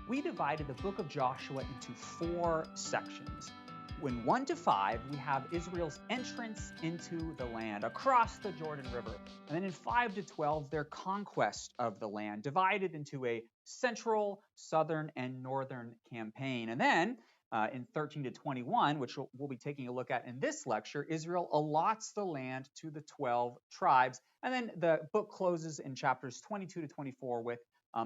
we divided the book of Joshua into 4 sections. In 1 to 5, we have Israel's entrance into the land across the Jordan River. And then in 5 to 12, their conquest of the land, divided into a central, southern, and northern campaign. And then in 13 to 21, which we'll be taking a look at in this lecture, Israel allots the land to the 12 tribes. And then the book closes in chapters 22 to 24 with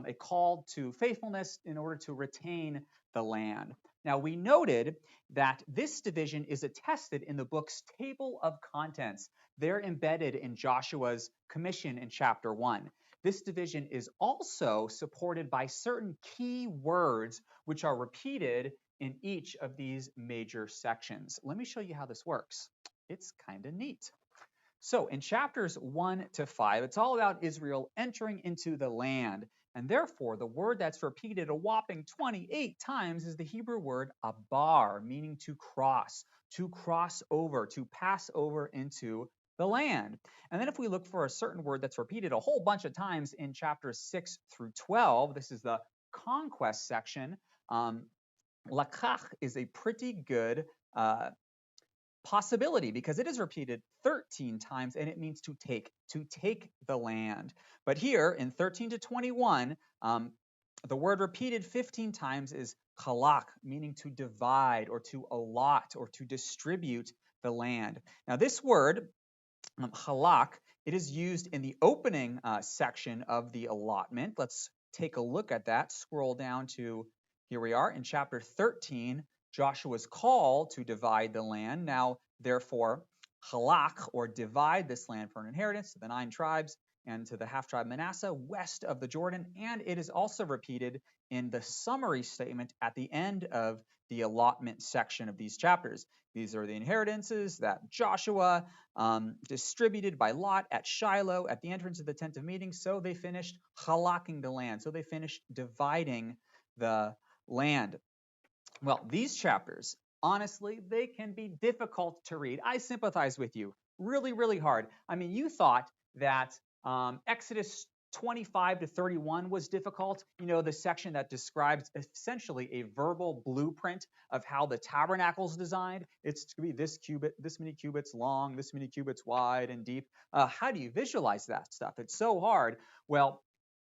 a call to faithfulness in order to retain the land. Now, we noted that this division is attested in the book's table of contents. They're embedded in Joshua's commission in chapter 1. This division is also supported by certain key words which are repeated in each of these major sections. Let me show you how this works. It's kind of neat. So in chapters 1 to 5, it's all about Israel entering into the land. And therefore, the word that's repeated a whopping 28 times is the Hebrew word abar, meaning to cross over, to pass over into the land. And then if we look for a certain word that's repeated a whole bunch of times in chapters 6 through 12, this is the conquest section. Lakach is a pretty good possibility because it is repeated 13 times and it means to take the land. But here in 13 to 21, the word repeated 15 times is chalak, meaning to divide or to allot or to distribute the land. Now this word, chalak, it is used in the opening section of the allotment. Let's take a look at that. Scroll down to, here we are in chapter 13, Joshua's call to divide the land. Now, therefore, halak, or divide this land for an inheritance to the 9 tribes and to the half-tribe Manasseh west of the Jordan. And it is also repeated in the summary statement at the end of the allotment section of these chapters. These are the inheritances that Joshua distributed by lot at Shiloh at the entrance of the tent of meeting. So they finished halaking the land. So they finished dividing the land. Well, these chapters, honestly, they can be difficult to read. I sympathize with you. Really, really hard. I mean, you thought that Exodus 25 to 31 was difficult. You know, the section that describes essentially a verbal blueprint of how the tabernacle is designed. It's to be this cubit, this many cubits long, this many cubits wide and deep. How do you visualize that stuff? It's so hard. Well,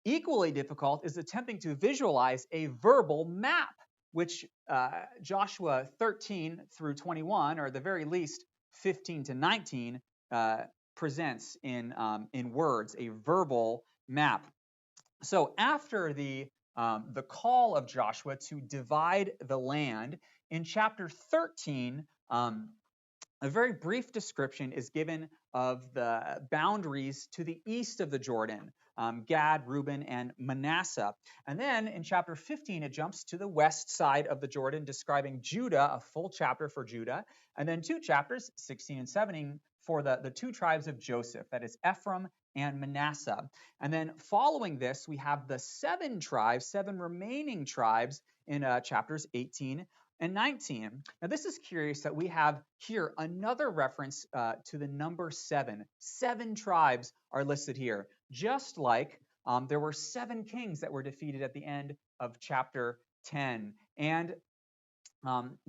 equally difficult is attempting to visualize a verbal map, which Joshua 13 through 21, or at the very least 15 to 19, presents in words, a verbal map. So after the call of Joshua to divide the land, in chapter 13, a very brief description is given of the boundaries to the east of the Jordan, Gad, Reuben, and Manasseh. And then in chapter 15, it jumps to the west side of the Jordan, describing Judah, a full chapter for Judah, and then 2 chapters, 16 and 17, for the 2 tribes of Joseph, that is Ephraim and Manasseh. And then following this, we have the 7 remaining tribes in chapters 18 and 19. Now, this is curious that we have here another reference to the number 7. 7 tribes are listed here, just like there were 7 kings that were defeated at the end of chapter 10. And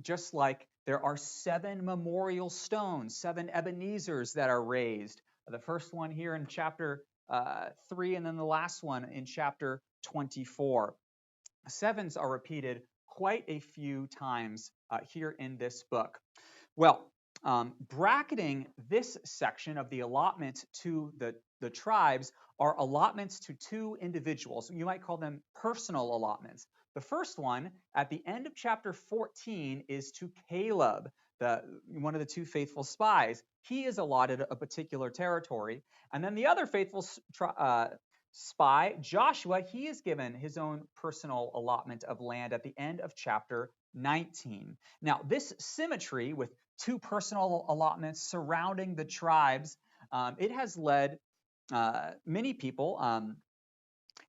just like there are 7 memorial stones, 7 Ebenezers that are raised. The first one here in chapter 3, and then the last one in chapter 24. 7s are repeated quite a few times here in this book. Well, bracketing this section of the allotment to the tribes are allotments to 2 individuals. You might call them personal allotments. The first one, at the end of chapter 14, is to Caleb, one of the 2 faithful spies. He is allotted a particular territory. And then the other faithful spy, Joshua, he is given his own personal allotment of land at the end of chapter 19. Now, this symmetry with 2 personal allotments surrounding the tribes, it has led many people,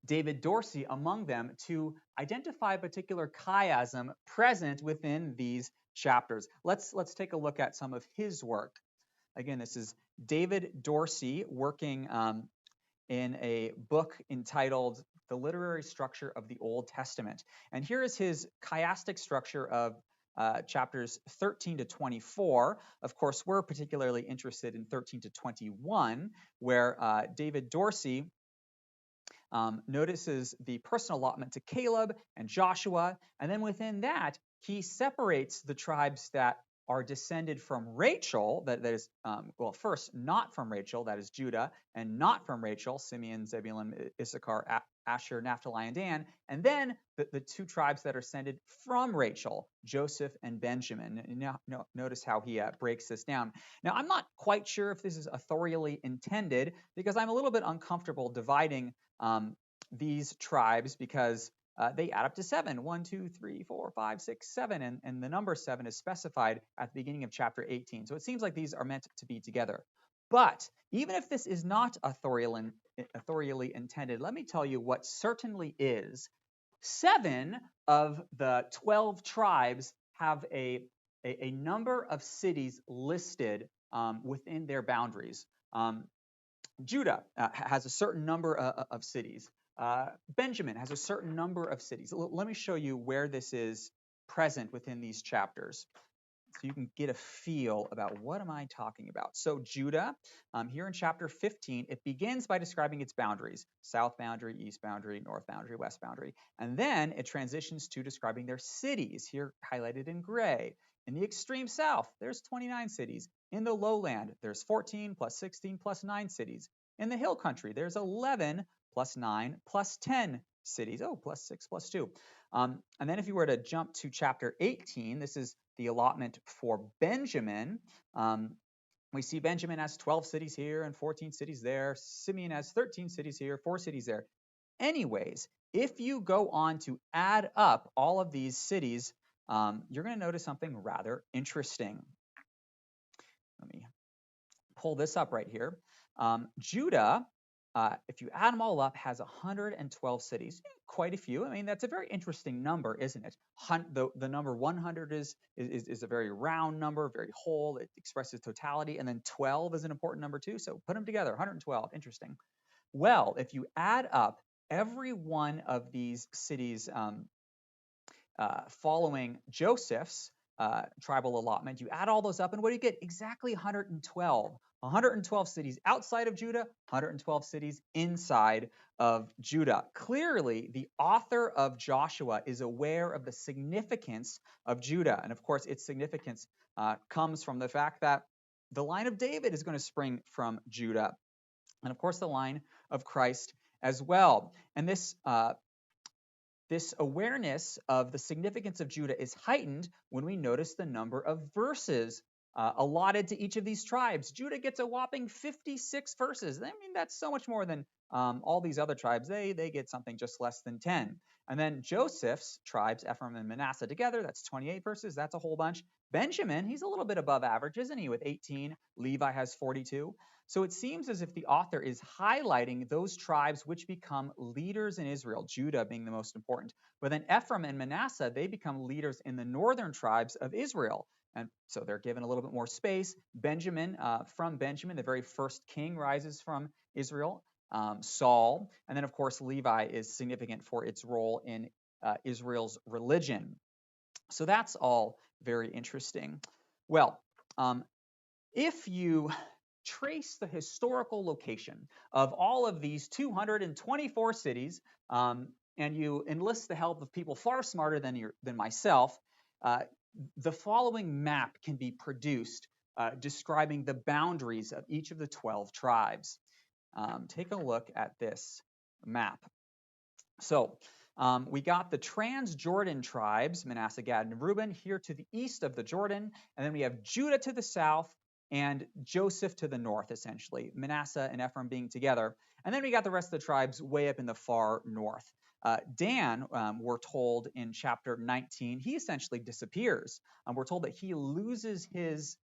David Dorsey among them, to identify a particular chiasm present within these chapters. Let's take a look at some of his work. Again, this is David Dorsey working in a book entitled the literary structure of the Old Testament. And here is his chiastic structure of chapters 13 to 24. Of course, we're particularly interested in 13 to 21, where David Dorsey notices the personal allotment to Caleb and Joshua, and then within that, he separates the tribes that are descended from Rachel, that is, well, first, not from Rachel, that is Judah, and not from Rachel, Simeon, Zebulun, Issachar, Asher, Naphtali, and Dan, and then the two tribes that are descended from Rachel, Joseph and Benjamin. And now, notice how he breaks this down. Now, I'm not quite sure if this is authorially intended, because I'm a little bit uncomfortable dividing these tribes, because they add up to 7. 1, 2, 3, 4, 5, 6, 7. And the number 7 is specified at the beginning of chapter 18. So it seems like these are meant to be together. But even if this is not authorially intended, let me tell you what certainly is. 7 of the 12 tribes have a number of cities listed within their boundaries. Judah has a certain number of cities. Benjamin has a certain number of cities. Let me show you where this is present within these chapters, so you can get a feel about what am I talking about. So Judah, here in chapter 15, it begins by describing its boundaries: south boundary, east boundary, north boundary, west boundary. And then it transitions to describing their cities, here highlighted in gray. In the extreme south, there's 29 cities. In the lowland, there's 14 plus 16 plus 9 cities. In the hill country, there's 11 plus 9 plus 10 cities. Oh, plus 6 plus 2. And then if you were to jump to chapter 18, this is the allotment for Benjamin. We see Benjamin has 12 cities here and 14 cities there. Simeon has 13 cities here, 4 cities there. Anyways, if you go on to add up all of these cities, you're going to notice something rather interesting. Let me pull this up right here. Judah, if you add them all up, has 112 cities. Quite a few. I mean, that's a very interesting number, isn't it? The number 100 is a very round number, very whole. It expresses totality. And then 12 is an important number too. So put them together, 112. Interesting. Well, if you add up every one of these cities following Joseph's tribal allotment, you add all those up, and what do you get? Exactly 112. 112 cities outside of Judah, 112 cities inside of Judah. Clearly, the author of Joshua is aware of the significance of Judah. And of course, its significance comes from the fact that the line of David is going to spring from Judah. And of course, the line of Christ as well. And this awareness of the significance of Judah is heightened when we notice the number of verses allotted to each of these tribes. Judah gets a whopping 56 verses. I mean, that's so much more than all these other tribes. They get something just less than 10. And then Joseph's tribes, Ephraim and Manasseh together, that's 28 verses. That's a whole bunch. Benjamin, he's a little bit above average, isn't he, with 18? Levi has 42. So it seems as if the author is highlighting those tribes which become leaders in Israel, Judah being the most important. But then Ephraim and Manasseh, they become leaders in the northern tribes of Israel. And so they're given a little bit more space. Benjamin, from Benjamin, the very first king rises from Israel, Saul. And then, of course, Levi is significant for its role in Israel's religion. So that's all very interesting. Well, if you trace the historical location of all of these 224 cities, and you enlist the help of people far smarter than myself, the following map can be produced describing the boundaries of each of the 12 tribes. Take a look at this map. So we got the Trans-Jordan tribes, Manasseh, Gad, and Reuben, here to the east of the Jordan. And then we have Judah to the south and Joseph to the north, essentially, Manasseh and Ephraim being together. And then we got the rest of the tribes way up in the far north. Dan, we're told in chapter 19, he essentially disappears. We're told that he loses his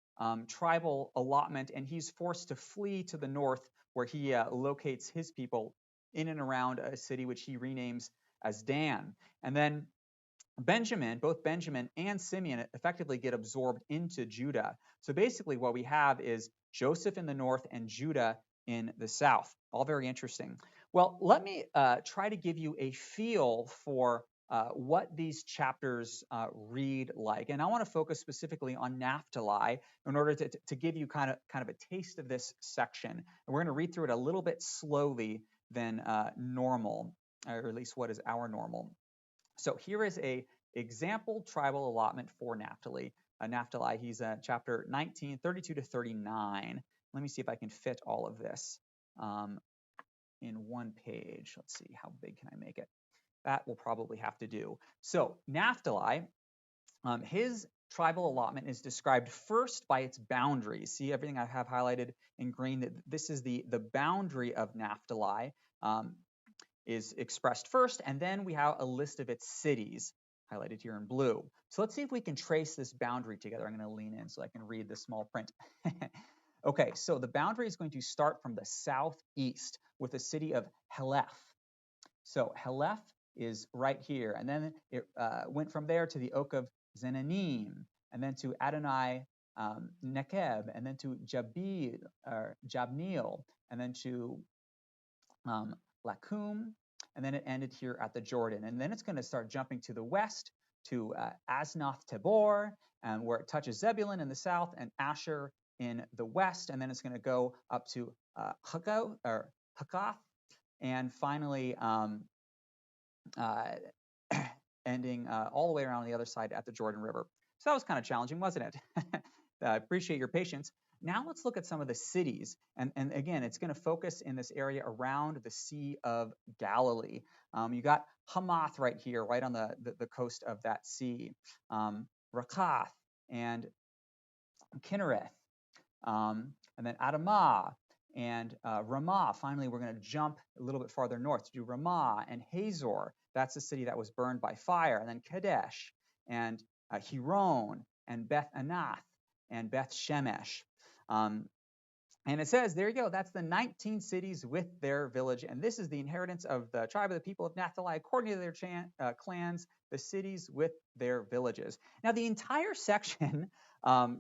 tribal allotment and he's forced to flee to the north, where he locates his people in and around a city which he renames as Dan. And then Benjamin, both Benjamin and Simeon effectively get absorbed into Judah. So basically what we have is Joseph in the north and Judah in the south. All very interesting. Well, let me try to give you a feel for what these chapters read like, and I want to focus specifically on Naphtali in order to give you kind of a taste of this section. And we're going to read through it a little bit slowly than normal, or at least what is our normal. So here is a example tribal allotment for Naphtali. Naphtali, he's chapter 19, 32 to 39. Let me see if I can fit all of this in one page. Let's see, how big can I make it? That will probably have to do. So Naphtali, his tribal allotment is described first by its boundaries. See everything I have highlighted in green? That this is the boundary of Naphtali is expressed first, and then we have a list of its cities highlighted here in blue. So let's see if we can trace this boundary together. I'm going to lean in so I can read the small print. Okay, so the boundary is going to start from the southeast with the city of Heleph. So Heleph is right here, and then it went from there to the oak of Zenanim, and then to Adonai Nekeb, and then to Jabneel, and then to Lakum, and then it ended here at the Jordan. And then it's going to start jumping to the west to Asnoth Tabor, where it touches Zebulun in the south and Asher in the west. And then it's going to go up to Hakath, and finally ending all the way around the other side at the Jordan River. So that was kind of challenging, wasn't it? I appreciate your patience. Now let's look at some of the cities. And again, it's going to focus in this area around the Sea of Galilee. You got Hamath right here, right on the coast of that sea. Rakath and Kinnereth, and then Adamah and Ramah. Finally, we're going to jump a little bit farther north to do Ramah and Hazor. That's the city that was burned by fire. And then Kadesh and Hebron and Beth Anath and Beth Shemesh. And it says, there you go, that's the 19 cities with their village. And this is the inheritance of the tribe of the people of Naphtali, according to their clans, the cities with their villages. Now, the entire section,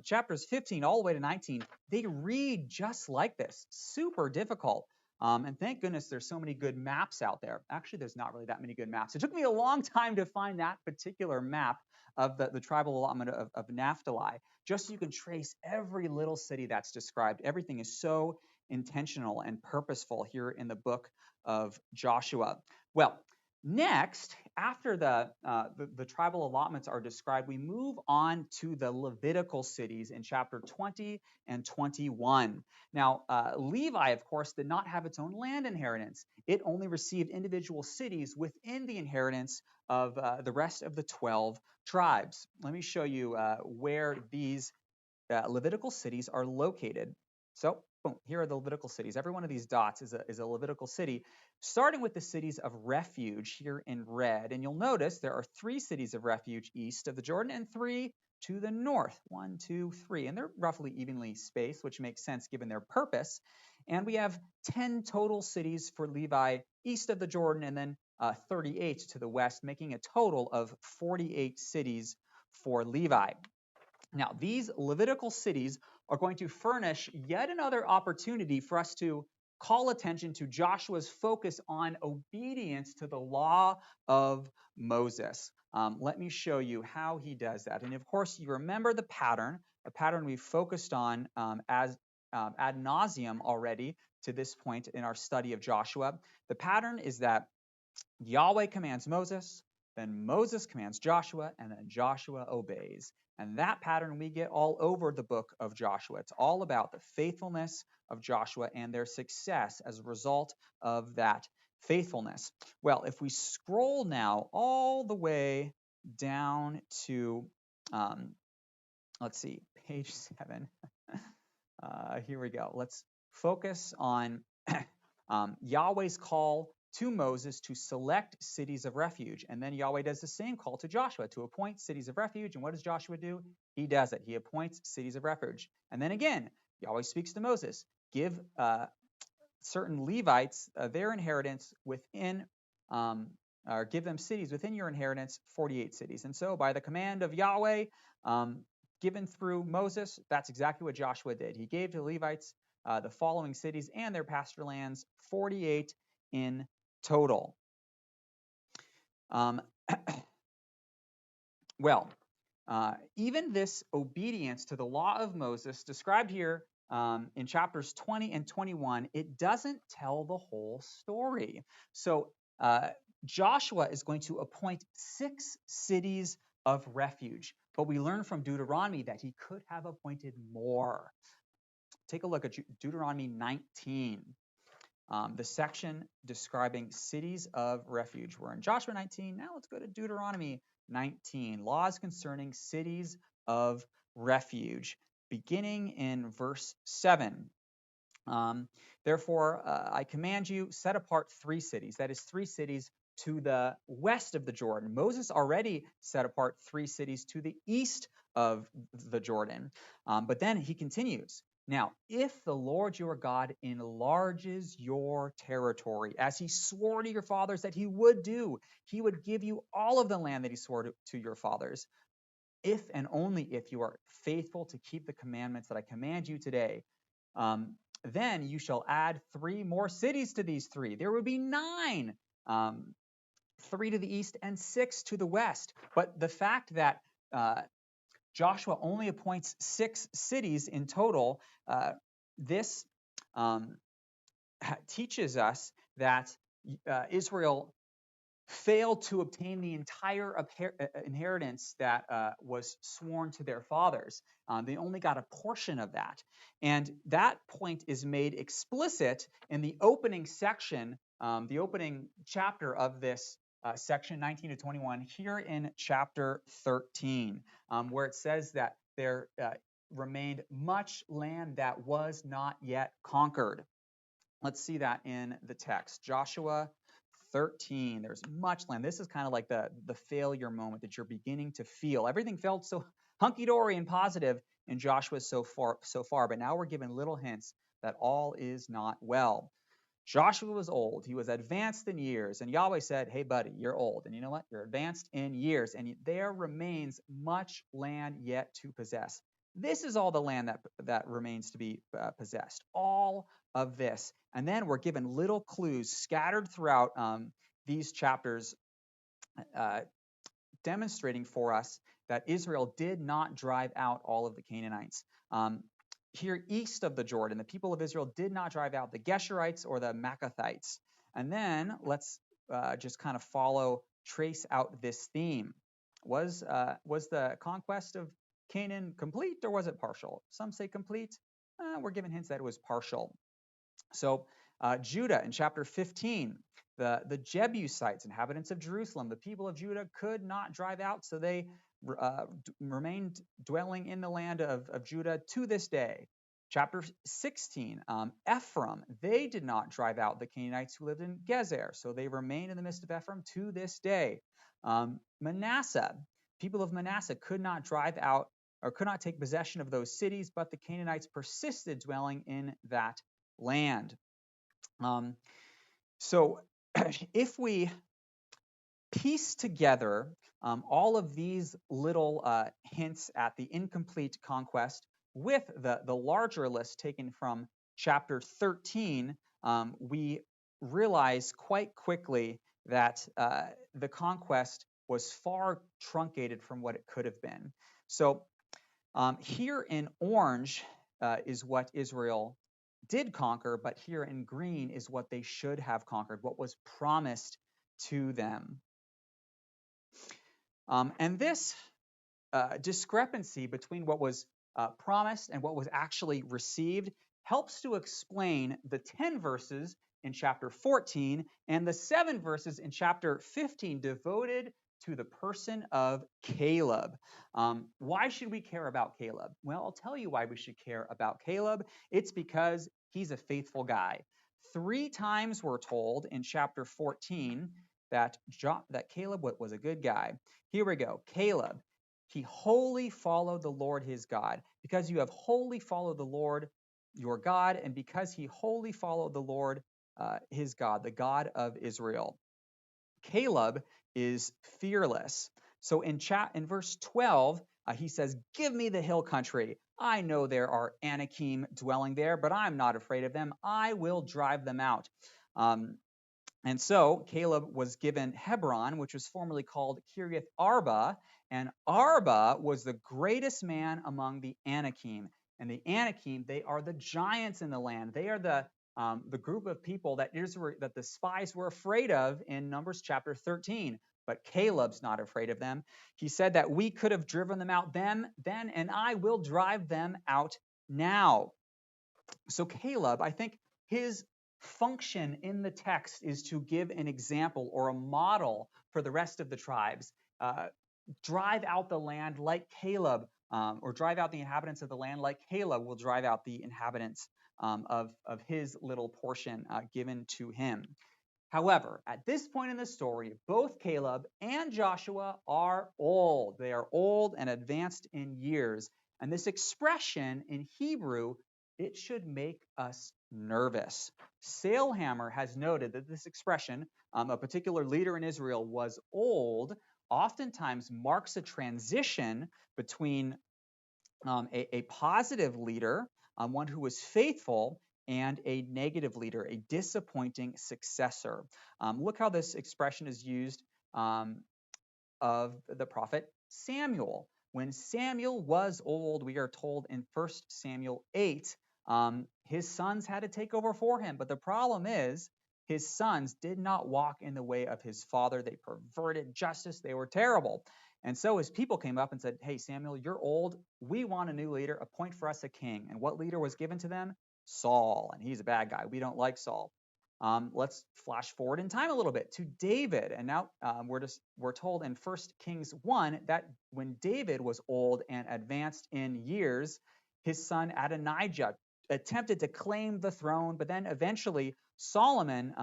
chapters 15 all the way to 19, they read just like this. Super difficult. And thank goodness there's so many good maps out there. Actually, there's not really that many good maps. It took me a long time to find that particular map of the tribal allotment of Naphtali, just so you can trace every little city that's described. Everything is so intentional and purposeful here in the book of Joshua. Well, next, after the tribal allotments are described, we move on to the Levitical cities in chapter 20 and 21. Now, Levi, of course, did not have its own land inheritance. It only received individual cities within the inheritance of the rest of the 12 tribes. Let me show you where these Levitical cities are located. So, boom, here are the Levitical cities. Every one of these dots is a Levitical city, starting with the cities of refuge here in red. And you'll notice there are 3 cities of refuge east of the Jordan and 3 to the north. 1, 2, 3. And they're roughly evenly spaced, which makes sense given their purpose. And we have 10 total cities for Levi east of the Jordan, and then 38 to the west, making a total of 48 cities for Levi. Now, these Levitical cities are going to furnish yet another opportunity for us to call attention to Joshua's focus on obedience to the law of Moses. Let me show you how he does that. And of course, you remember the pattern we've focused on as ad nauseum already to this point in our study of Joshua. The pattern is that Yahweh commands Moses, then Moses commands Joshua, and then Joshua obeys. And that pattern we get all over the book of Joshua. It's all about the faithfulness of Joshua and their success as a result of that faithfulness. Well, if we scroll now all the way down to, let's see, page 7. Here we go. Let's focus on Yahweh's call to Moses to select cities of refuge. And then Yahweh does the same call to Joshua to appoint cities of refuge. And what does Joshua do? He does it. He appoints cities of refuge. And then again, Yahweh speaks to Moses, give certain Levites their inheritance within, or give them cities within your inheritance, 48 cities. And so by the command of Yahweh, given through Moses, that's exactly what Joshua did. He gave to the Levites the following cities and their pasture lands, 48 in total. Um, well, even this obedience to the law of Moses described here in chapters 20 and 21, it doesn't tell the whole story. So Joshua is going to appoint 6 cities of refuge, but we learn from Deuteronomy that he could have appointed more. Take a look at Deuteronomy 19. The section describing cities of refuge. We're in Joshua 19. Now let's go to Deuteronomy 19. Laws concerning cities of refuge, beginning in verse 7. Therefore, I command you, set apart 3 cities. That is 3 cities to the west of the Jordan. Moses already set apart 3 cities to the east of the Jordan. But then he continues. Now, if the Lord your God enlarges your territory, as he swore to your fathers that he would do, he would give you all of the land that he swore to your fathers, if and only if you are faithful to keep the commandments that I command you today. Then you shall add 3 more cities to these 3. There would be 9, 3 to the east and 6 to the west. But the fact that Joshua only appoints 6 cities in total, this teaches us that Israel failed to obtain the entire inheritance that was sworn to their fathers. They only got a portion of that. And that point is made explicit in the opening section, the opening chapter of this section 19 to 21, here in chapter 13, where it says that there remained much land that was not yet conquered. Let's see that in the text. Joshua 13. There's much land. This is kind of like the failure moment that you're beginning to feel. Everything felt so hunky-dory and positive in Joshua so far, but now we're given little hints that all is not well. Joshua was old. He was advanced in years. And Yahweh said, hey, buddy, you're old. And you know what? You're advanced in years. And there remains much land yet to possess. This is all the land that remains to be possessed. All of this. And then we're given little clues scattered throughout these chapters demonstrating for us that Israel did not drive out all of the Canaanites. Here east of the Jordan, the people of Israel did not drive out the Geshurites or the Maccathites. And then let's just kind of trace out this theme. Was the conquest of Canaan complete or was it partial? Some say complete. We're given hints that it was partial. So Judah in chapter 15, the Jebusites, inhabitants of Jerusalem, the people of Judah could not drive out, so they remained dwelling in the land of Judah to this day. Chapter 16, Ephraim, they did not drive out the Canaanites who lived in Gezer, so they remain in the midst of Ephraim to this day. Manasseh, people of Manasseh could not drive out or could not take possession of those cities, but the Canaanites persisted dwelling in that land. So if we piece together all of these little hints at the incomplete conquest with the larger list taken from chapter 13, we realize quite quickly that the conquest was far truncated from what it could have been. So here in orange is what Israel did conquer, but here in green is what they should have conquered, what was promised to them. And this discrepancy between what was promised and what was actually received helps to explain the 10 verses in chapter 14 and the 7 verses in chapter 15 devoted to the person of Caleb. Why should we care about Caleb? Well, I'll tell you why we should care about Caleb. It's because he's a faithful guy. 3 times we're told in chapter 14 that Caleb was a good guy. Here we go. Caleb, he wholly followed the Lord his God. Because you have wholly followed the Lord your God, and because he wholly followed the Lord his God, the God of Israel. Caleb is fearless. So in verse 12, he says, give me the hill country. I know there are Anakim dwelling there, but I'm not afraid of them. I will drive them out. And so Caleb was given Hebron, which was formerly called Kiriath Arba, and Arba was the greatest man among the Anakim. And the Anakim, they are the giants in the land. They are the group of people that that the spies were afraid of in Numbers chapter 13. But Caleb's not afraid of them. He said that we could have driven them out then, and I will drive them out now. So Caleb, I think his function in the text is to give an example or a model for the rest of the tribes. Drive out the land like Caleb, or drive out the inhabitants of the land like Caleb will drive out the inhabitants of his little portion given to him. However, at this point in the story, both Caleb and Joshua are old. They are old and advanced in years. And this expression in Hebrew, it should make us nervous. Sailhammer has noted that this expression, a particular leader in Israel was old, oftentimes marks a transition between a positive leader, one who was faithful, and a negative leader, a disappointing successor. Look how this expression is used of the prophet Samuel. When Samuel was old, we are told in 1 Samuel 8, his sons had to take over for him. But the problem is, his sons did not walk in the way of his father. They perverted justice. They were terrible. And so his people came up and said, hey, Samuel, you're old. We want a new leader. Appoint for us a king. And what leader was given to them? Saul. And he's a bad guy. We don't like Saul. Let's flash forward in time a little bit to David. And now we're told in 1 Kings 1 that when David was old and advanced in years, his son Adonijah attempted to claim the throne, but then eventually Solomon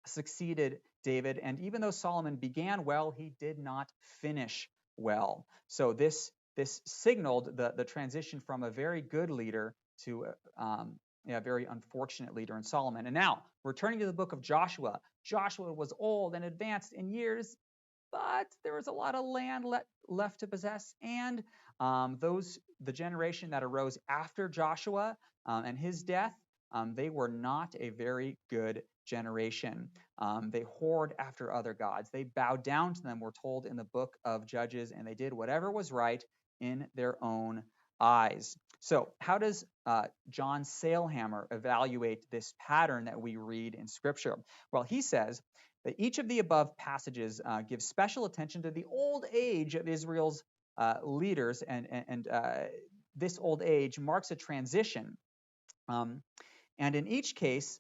succeeded David. And even though Solomon began well, he did not finish well. So this signaled the transition from a very good leader to a very unfortunate leader in Solomon. And now, returning to the book of Joshua, Joshua was old and advanced in years, but there was a lot of land left to possess. And the generation that arose after Joshua and his death, they were not a very good generation. They whored after other gods. They bowed down to them, we're told in the book of Judges, and they did whatever was right in their own eyes. So how does John Sailhammer evaluate this pattern that we read in Scripture? Well, he says that each of the above passages gives special attention to the old age of Israel's leaders, and this old age marks a transition. And in each case,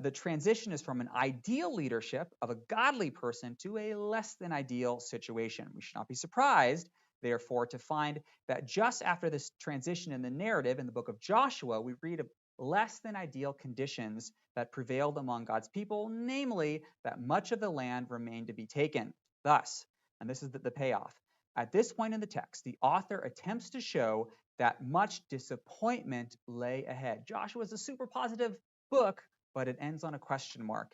the transition is from an ideal leadership of a godly person to a less than ideal situation. We should not be surprised, therefore, to find that just after this transition in the narrative in the book of Joshua, we read of less than ideal conditions that prevailed among God's people, namely that much of the land remained to be taken. Thus, and this is the payoff, at this point in the text, the author attempts to show that much disappointment lay ahead. Joshua is a super positive book, but it ends on a question mark.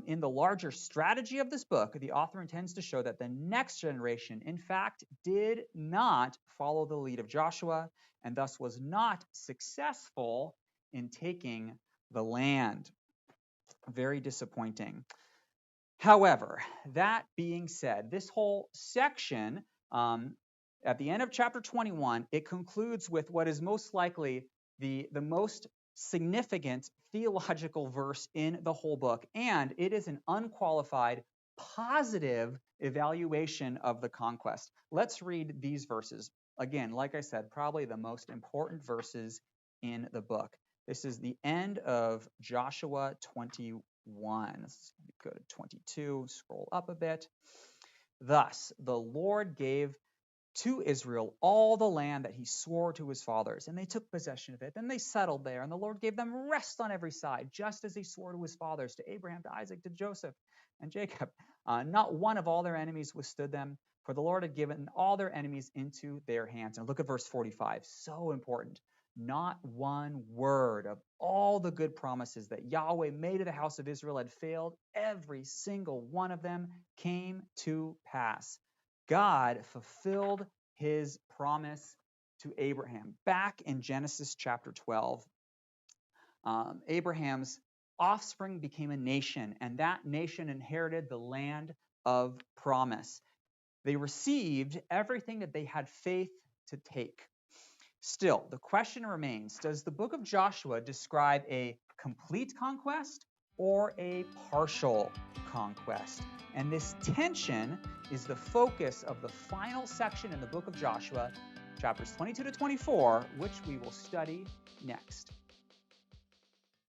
In the larger strategy of this book, the author intends to show that the next generation, in fact, did not follow the lead of Joshua and thus was not successful in taking the land. Very disappointing. However, that being said, this whole section, at the end of chapter 21, it concludes with what is most likely the most significant theological verse in the whole book, and it is an unqualified positive evaluation of the conquest. Let's read these verses. Again, like I said, probably the most important verses in the book. This is the end of Joshua 21. Let's go to 22, scroll up a bit. Thus, the Lord gave to Israel all the land that he swore to his fathers, and they took possession of it. Then they settled there, and the Lord gave them rest on every side, just as he swore to his fathers, to Abraham, to Isaac, to Joseph, and Jacob. Not one of all their enemies withstood them, for the Lord had given all their enemies into their hands. And look at verse 45, so important. Not one word of all the good promises that Yahweh made to the house of Israel had failed. Every single one of them came to pass. God fulfilled his promise to Abraham. Back in Genesis chapter 12, Abraham's offspring became a nation, and that nation inherited the land of promise. They received everything that they had faith to take. Still, the question remains, does the book of Joshua describe a complete conquest or a partial conquest? And this tension is the focus of the final section in the book of Joshua, chapters 22 to 24, which we will study next.